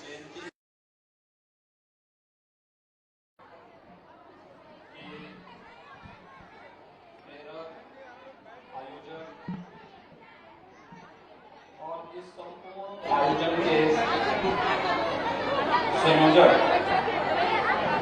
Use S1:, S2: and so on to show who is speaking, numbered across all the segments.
S1: जयंती के प्रेरक, आयोजक और इस संपूर्ण आयोजन के संयोजक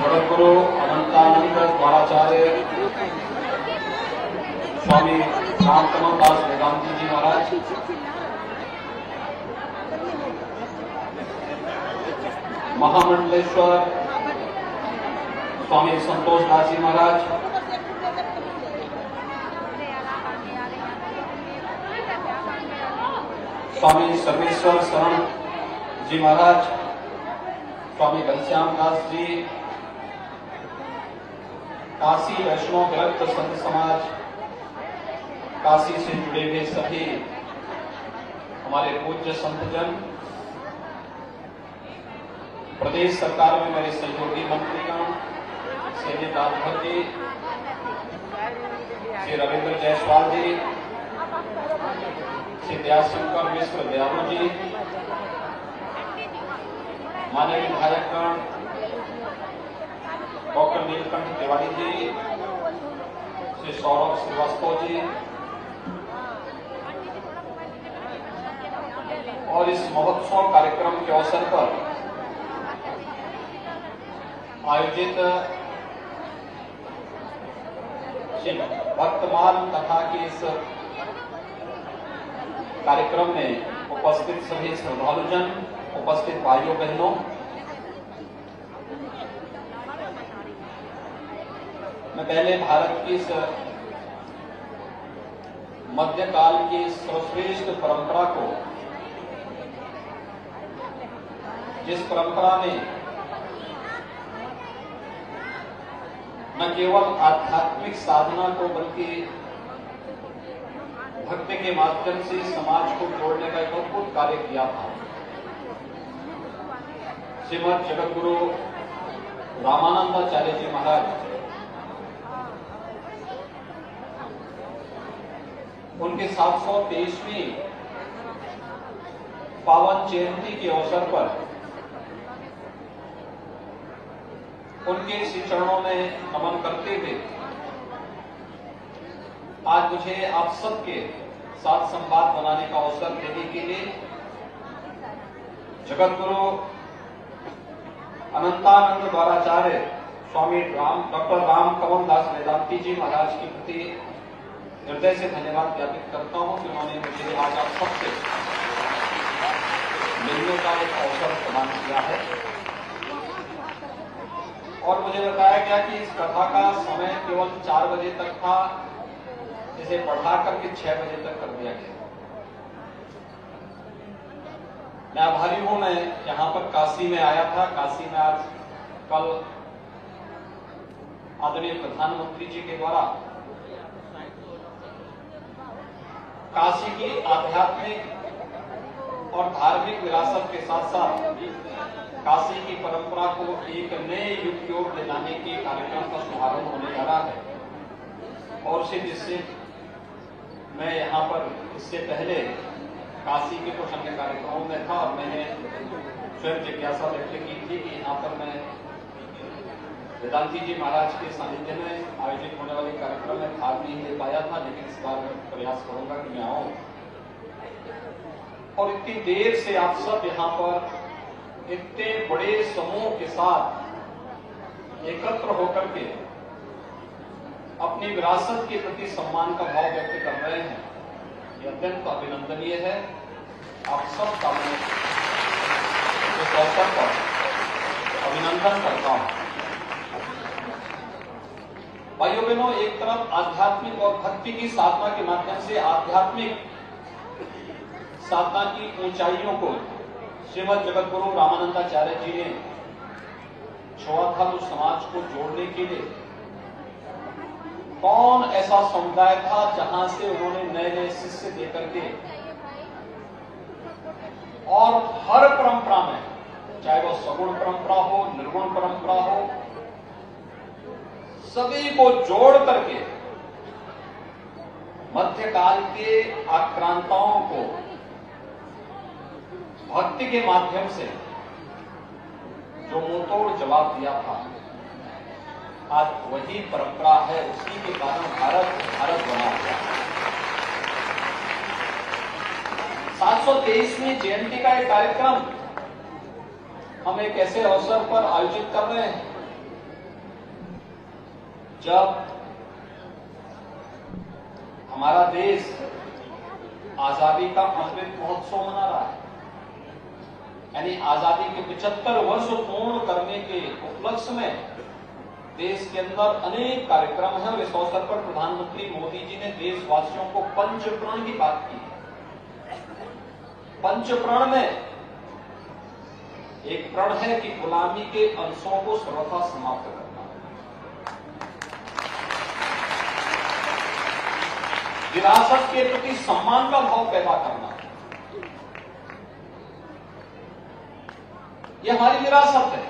S1: जगतगुरु अनंतानंद द्वाराचार्य स्वामी रामकमल दास वेदांती जी महाराज, महामंडलेश्वर स्वामी संतोष दास जी महाराज, स्वामी सर्वेश्वर शरण जी महाराज, स्वामी घनश्याम दास जी, काशी वैष्णव विरक्त संत समाज, काशी से जुड़े हुए सभी हमारे पूज्य संतजन, प्रदेश सरकार में मेरे सहयोगी मंत्रीगण, श्री राजभर जी, श्री रविंद्र जायसवाल जी, श्री दयाशंकर मिश्र दयालु जी, माननीय विधायकगण, डॉक्टर नीलकंठ तिवारी जी, श्री सौरभ श्रीवास्तव जी, और इस महोत्सव कार्यक्रम के अवसर पर आयोजित वर्तमान कथा के इस कार्यक्रम में उपस्थित सभी श्रद्धालुजन, उपस्थित भाइयों बहनों, मैं पहले भारत की इस मध्यकाल की सर्वश्रेष्ठ परंपरा को, जिस परंपरा ने न केवल आध्यात्मिक साधना को बल्कि भक्ति के माध्यम से समाज को जोड़ने का एक अद्भुत कार्य किया था, श्रीमद जगतगुरु रामानंदाचार्य जी महाराज, उनके 723वीं पावन जयंती के अवसर पर उनके श्री चरणों में नमन करते हुए आज मुझे आप सबके साथ संवाद बनाने का अवसर देने के लिए जगतगुरु अनंतानंद द्वाराचार्य स्वामी डॉक्टर रामकमल दास वेदांती जी महाराज के प्रति हृदय से धन्यवाद ज्ञापित करता हूं कि उन्होंने मुझे आज आप सबसे मिलने का एक अवसर प्रदान किया है और मुझे बताया गया कि इस कथा का समय केवल 4 बजे तक था, इसे बढ़ा करके 6 बजे तक कर दिया गया। मैं आभारी हूं, मैं यहां पर काशी में आया था। काशी में आज कल आदरणीय प्रधानमंत्री जी के द्वारा काशी की आध्यात्मिक और धार्मिक विरासत के साथ साथ काशी की परंपरा को एक नए युग की ओर ले जाने के कार्यक्रम का शुभारंभ होने जा रहा है और जिससे मैं यहाँ पर इससे पहले काशी के कुछ अन्य कार्यक्रमों में था और मैंने स्वयं जिज्ञासा व्यक्त की थी कि यहाँ पर मैं वेदांती जी महाराज के सानिध्य में आयोजित होने वाले कार्यक्रम में भाग नहीं ले पाया था, लेकिन इस बार मैं प्रयास करूंगा कि मैं आऊं और इतनी देर से आप सब यहाँ पर इतने बड़े समूह के साथ एकत्र होकर के अपनी विरासत के प्रति सम्मान का भाव व्यक्त कर रहे हैं, ये अत्यंत अभिनंदनीय है। आप सब का मैं इस अवसर पर अभिनंदन करता हूं। भाइयों बहनों, एक तरफ आध्यात्मिक और भक्ति की साधना के माध्यम से आध्यात्मिक साधना की ऊंचाइयों को श्रीमद जगतगुरु रामानंदाचार्य जी ने छुआछूत समाज को जोड़ने के लिए कौन ऐसा समुदाय था जहां से उन्होंने नए नए शिष्य देकर के और हर परंपरा में, चाहे वो सगुण परंपरा हो, निर्गुण परंपरा हो, सभी को जोड़ करके मध्यकाल के आक्रांताओं को भक्ति के माध्यम से जो मुंहतोड़ जवाब दिया था, आज वही परंपरा है, उसी के कारण भारत बना हुआ है। 723वीं जयंती का एक कार्यक्रम हम एक ऐसे अवसर पर आयोजित कर रहे हैं जब हमारा देश आजादी का अमृत महोत्सव मना रहा है, यानी आजादी के 75 वर्ष पूर्ण करने के उपलक्ष्य में देश के अंदर अनेक कार्यक्रम हैं। और इस अवसर पर प्रधानमंत्री मोदी जी ने देशवासियों को पंचप्रण की बात की है। पंचप्रण में एक प्रण है कि गुलामी के अंशों को सर्वथा समाप्त करना, विरासत के प्रति सम्मान का भाव पैदा करना। यह हमारी विरासत है।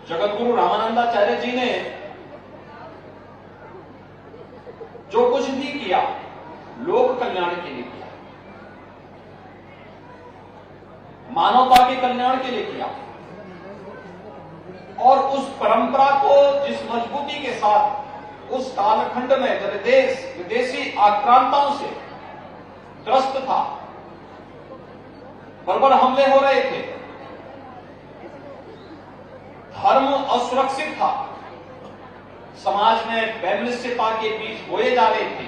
S1: जगत गुरु रामानंदाचार्य जी ने जो कुछ भी किया लोक कल्याण के लिए किया, मानवता के कल्याण के लिए किया, और उस परंपरा को जिस मजबूती के साथ उस कालखंड में जब देश विदेशी आक्रांताओं से त्रस्त था, बर्बर हमले हो रहे थे, धर्म असुरक्षित था, समाज में वैमनस्यता के बीज बोए जा रहे थे,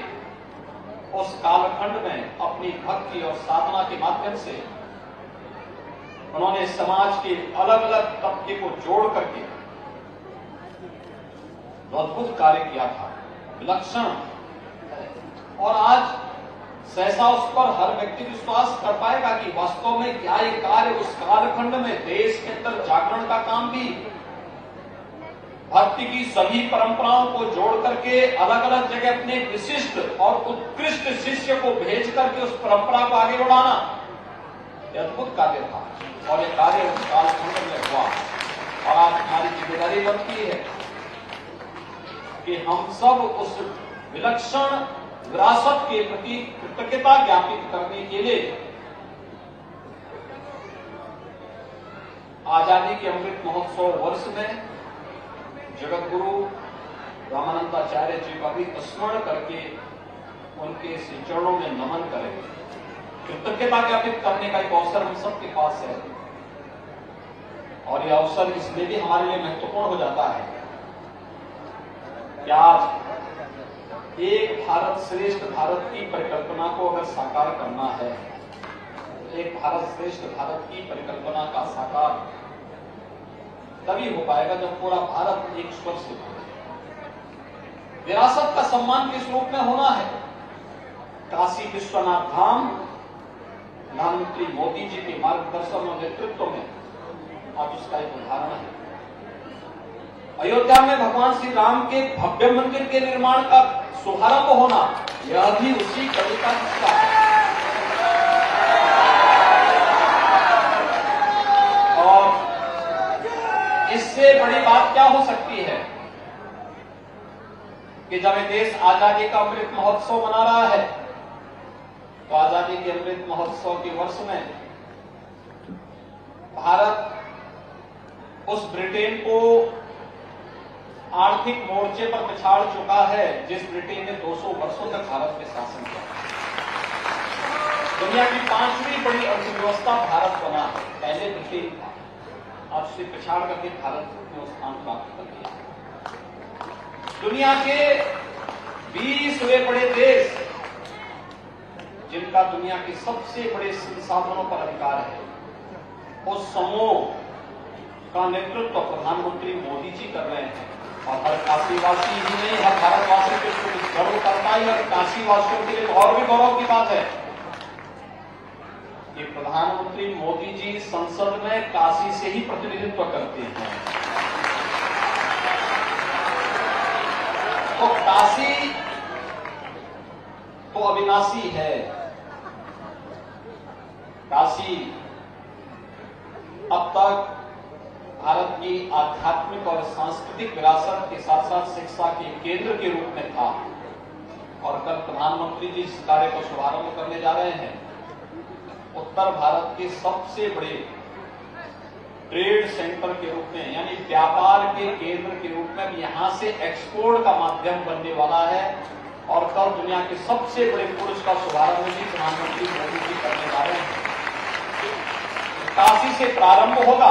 S1: उस कालखंड में अपनी भक्ति और साधना के माध्यम से उन्होंने समाज के अलग अलग तबके को जोड़ करके अद्भुत कार्य किया था, विलक्षण। और आज सहसा उस पर हर व्यक्ति विश्वास कर पाएगा कि वास्तव में क्या ये कार्य उस कालखंड में देश के अंदर जागरण का काम भी, भक्ति की सभी परंपराओं को जोड़ करके अलग अलग जगह अपने विशिष्ट और उत्कृष्ट शिष्य को भेज करके उस परंपरा को आगे बढ़ाना, यह अद्भुत कार्य था। और यह कार्य उस कालखंड में हुआ। और आज हमारी जिम्मेदारी बनती है कि हम सब उस विलक्षण विरासत के प्रति कृतज्ञता ज्ञापित करने के लिए आजादी के अमृत महोत्सव वर्ष में जगत गुरु रामानंदाचार्य जी का भी स्मरण करके उनके श्री चरणों में नमन करें। कृतज्ञता ज्ञापित करने का एक अवसर हम सबके पास है, और यह अवसर इसलिए भी हमारे लिए महत्वपूर्ण हो जाता है कि आज एक भारत श्रेष्ठ भारत की परिकल्पना को अगर साकार करना है, एक भारत श्रेष्ठ भारत की परिकल्पना का साकार तभी हो पाएगा जब पूरा भारत एक स्वर से बोले। विरासत का सम्मान किस रूप में होना है? काशी विश्वनाथ धाम प्रधानमंत्री मोदी जी के मार्गदर्शन और नेतृत्व में आज उसका एक उदाहरण है। अयोध्या में भगवान श्री राम के भव्य मंदिर के निर्माण का शुभारंभ होना, यह भी उसी कड़ी का हिस्सा है। और इससे बड़ी बात क्या हो सकती है कि जब ये देश आजादी का अमृत महोत्सव मना रहा है, तो आजादी के अमृत महोत्सव के वर्ष में भारत उस ब्रिटेन को आर्थिक मोर्चे पर पिछाड़ चुका है जिस ब्रिटेन ने 200 वर्षों तक भारत में शासन किया। दुनिया की 5वीं बड़ी अर्थव्यवस्था भारत बना है, पहले ब्रिटेन था, आज से पिछाड़ करके भारत ने स्थान प्राप्त कर लिया। दुनिया के 20वें बड़े देश जिनका दुनिया के सबसे बड़े संसाधनों पर अधिकार है, उस समूह का नेतृत्व प्रधानमंत्री मोदी जी कर रहे हैं। और हर काशीवासी ही नहीं, हर भारतवासी के गर्व करता ही, हर काशीवासियों के लिए और भी गौरव की बात है कि प्रधानमंत्री मोदी जी संसद में काशी से ही प्रतिनिधित्व करते हैं। तो काशी तो अविनाशी है। काशी अब तक भारत की आध्यात्मिक और सांस्कृतिक विरासत के साथ साथ शिक्षा के केंद्र के रूप में था। और कल प्रधानमंत्री जी इस कार्य को शुभारंभ करने जा रहे हैं। उत्तर भारत के सबसे बड़े ट्रेड सेंटर के रूप में, यानी व्यापार के केंद्र के रूप में यहां से एक्सपोर्ट का माध्यम बनने वाला है। और कल दुनिया के सबसे बड़े पुरुष का शुभारंभ भी प्रधानमंत्री मोदी जी करने जा रहे हैं। काशी से प्रारंभ होगा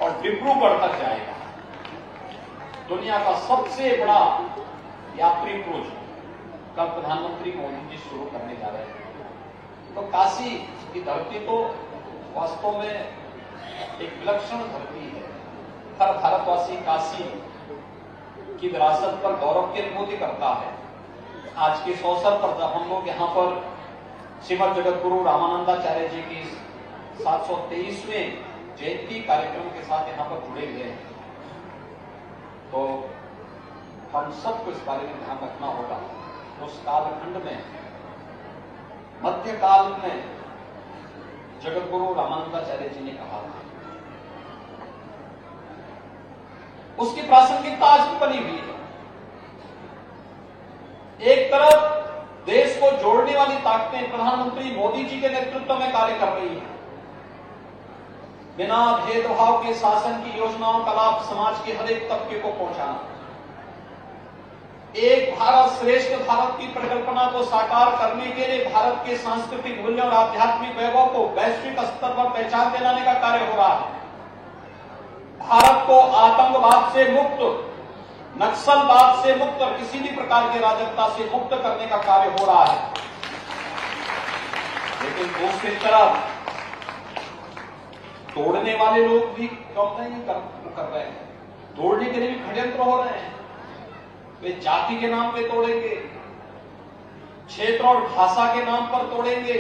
S1: और डिब्रूगढ़ तक जाएगा। दुनिया का सबसे बड़ा यात्री क्रूज कल प्रधानमंत्री मोदी जी शुरू करने जा रहे हैं। तो काशी की धरती तो वास्तव में एक विलक्षण धरती है। हर भारतवासी काशी की विरासत पर गौरव की अनुभूति करता है। आज के इस अवसर पर जब हम लोग यहाँ पर श्रीमद जगत गुरु रामानंदाचार्य जी की 723वें जयंती कार्यक्रम के साथ यहाँ पर जुड़े हुए हैं, तो हम सबको इस बारे में ध्यान रखना होगा। उस कालखंड में, मध्यकाल में जगत गुरु रामानंदाचार्य जी ने कहा था, उसकी प्रासंगिकता आज भी बनी हुई है। एक तरफ देश को जोड़ने वाली ताकतें प्रधानमंत्री मोदी जी के नेतृत्व में कार्य कर रही हैं। बिना भेदभाव के शासन की योजनाओं का लाभ समाज के हर एक तबके को पहुंचाना, एक भारत श्रेष्ठ भारत की परिकल्पना को साकार करने के लिए भारत के सांस्कृतिक मूल्यों और आध्यात्मिक वैभव को वैश्विक स्तर पर पहचान दिलाने का कार्य हो रहा है। भारत को आतंकवाद से मुक्त, नक्सलवाद से मुक्त और किसी भी प्रकार की अराजकता से मुक्त करने का कार्य हो रहा है। लेकिन दूसरी तरफ तोड़ने वाले लोग भी कम नहीं कर रहे हैं। तोड़ने के लिए भी षड्यंत्र हो रहे हैं। वे जाति के नाम पे तोड़ेंगे, क्षेत्र और भाषा के नाम पर तोड़ेंगे,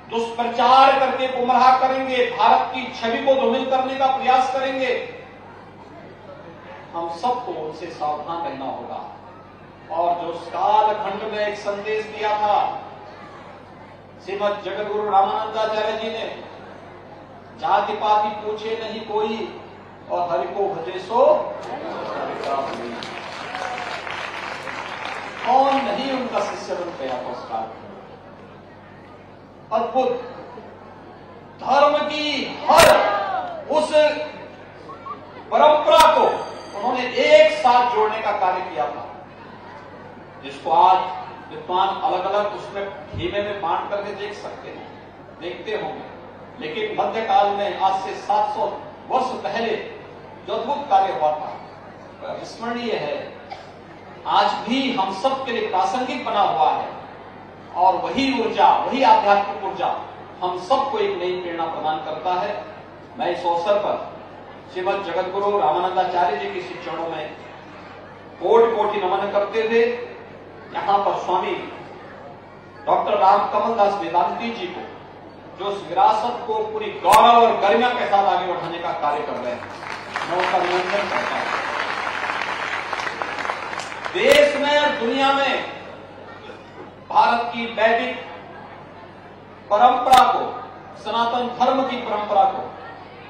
S1: दुष्प्रचार करके गुमराह करेंगे, भारत की छवि को धूमिल करने का प्रयास करेंगे। हम सबको उनसे सावधान रहना होगा। और जो कालखंड में एक संदेश दिया था श्रीमद जगत गुरु रामानंदाचार्य जी ने, जाति पाति पूछे नहीं कोई और हरि को भजे सो कौन नहीं उनका शिष्य बन गया था। उसका अद्भुत धर्म की हर उस परंपरा को उन्होंने एक साथ जोड़ने का कार्य किया था, जिसको आज विद्वान अलग अलग उसमें धीमे में बांट करके देख सकते हैं, देखते होंगे। लेकिन मध्यकाल में आज से 700 वर्ष पहले जो अद्भुत कार्य हुआ था विस्मरणीय है, आज भी हम सब के लिए प्रासंगिक बना हुआ है। और वही ऊर्जा, वही आध्यात्मिक ऊर्जा हम सबको एक नई प्रेरणा प्रदान करता है। मैं इस अवसर पर श्रीमद जगत गुरु रामानंदाचार्य जी के चरणों में कोटि कोटि नमन करते हुए यहाँ पर स्वामी डॉक्टर राम कमलदास वेदांती जी को, जो उस विरासत को पूरी गौरव और गरिमा के साथ आगे बढ़ाने का कार्य कर रहे हैं, मैं उनका अभिनंदन करता हूं। देश में और दुनिया में भारत की वैदिक परंपरा को, सनातन धर्म की परंपरा को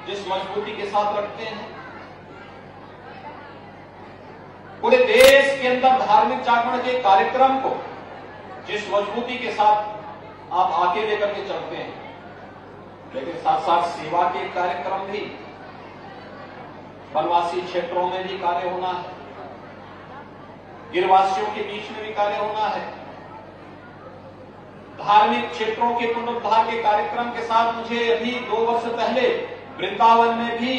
S1: जिस मजबूती के साथ रखते हैं, पूरे देश के अंदर धार्मिक जागरण के कार्यक्रम को जिस मजबूती के साथ आप आगे लेकर के चलते हैं, लेकिन साथ साथ सेवा के कार्यक्रम भी, वनवासी क्षेत्रों में भी कार्य होना है, गिरवासियों के बीच में भी कार्य होना है। धार्मिक क्षेत्रों के पुनरुद्धार के कार्यक्रम के साथ मुझे अभी 2 वर्ष पहले वृंदावन में भी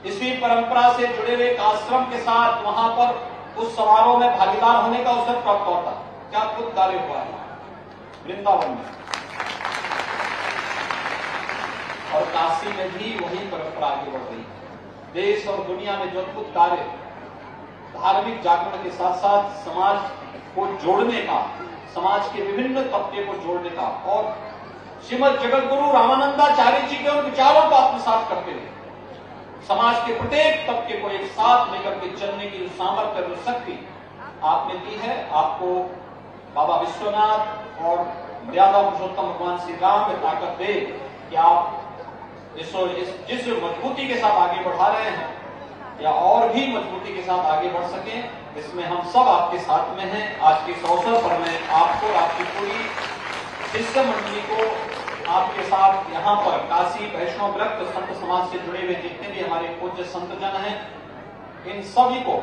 S1: इसी परंपरा से जुड़े हुए एक आश्रम के साथ वहां पर उस समारोह में भागीदार होने का अवसर प्राप्त हुआ था। क्या अद्भुत कार्य हुआ है वृंदावन में। और काशी में भी वही परंपरा आगे बढ़ रही है। देश और दुनिया में जो अद्भुत कार्य धार्मिक जागरण के साथ साथ समाज को जोड़ने का, समाज के विभिन्न तबके को जोड़ने का, और श्रीमद जगत गुरु रामानंदाचार्य जी के उन विचारों को आत्मसात करते हुए समाज के प्रत्येक तबके को एक साथ लेकर के चलने की सामर्थ्य और शक्ति आपने दी है। आपको बाबा विश्वनाथ और मर्यादा पुरुषोत्तम भगवान श्री राम में ताकत दे कि आप जिस मजबूती के साथ आगे बढ़ा रहे हैं या और भी मजबूती के साथ आगे बढ़ सकें। इसमें हम सब आपके साथ में हैं। आज के इस अवसर पर मैं आपको और आपकी पूरी शिष्य मंडली को आपके साथ यहाँ पर काशी वैष्णव भक्त संत समाज से जुड़े हुए जितने भी हमारे पूज्य संत जन हैं, इन सभी को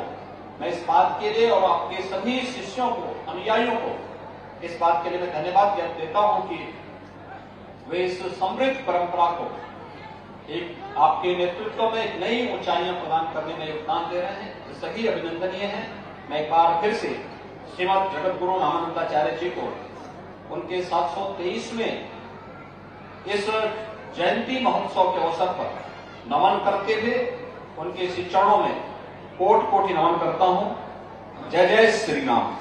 S1: मैं इस बात के लिए और आपके सभी शिष्यों को, अनुयायियों को इस बात के लिए मैं धन्यवाद देता हूं कि वे इस समृद्ध परंपरा को एक आपके नेतृत्व में एक नई ऊंचाइयां प्रदान करने में योगदान दे रहे हैं। सभी अभिनंदनीय हैं। मैं एक बार फिर से श्रीमद जगत गुरु रामानंदाचार्य जी को उनके 723वें इस जयंती महोत्सव के अवसर पर नमन करते हुए उनके इस चरणों में कोटि कोटि नमन करता हूं। जय जय श्री राम।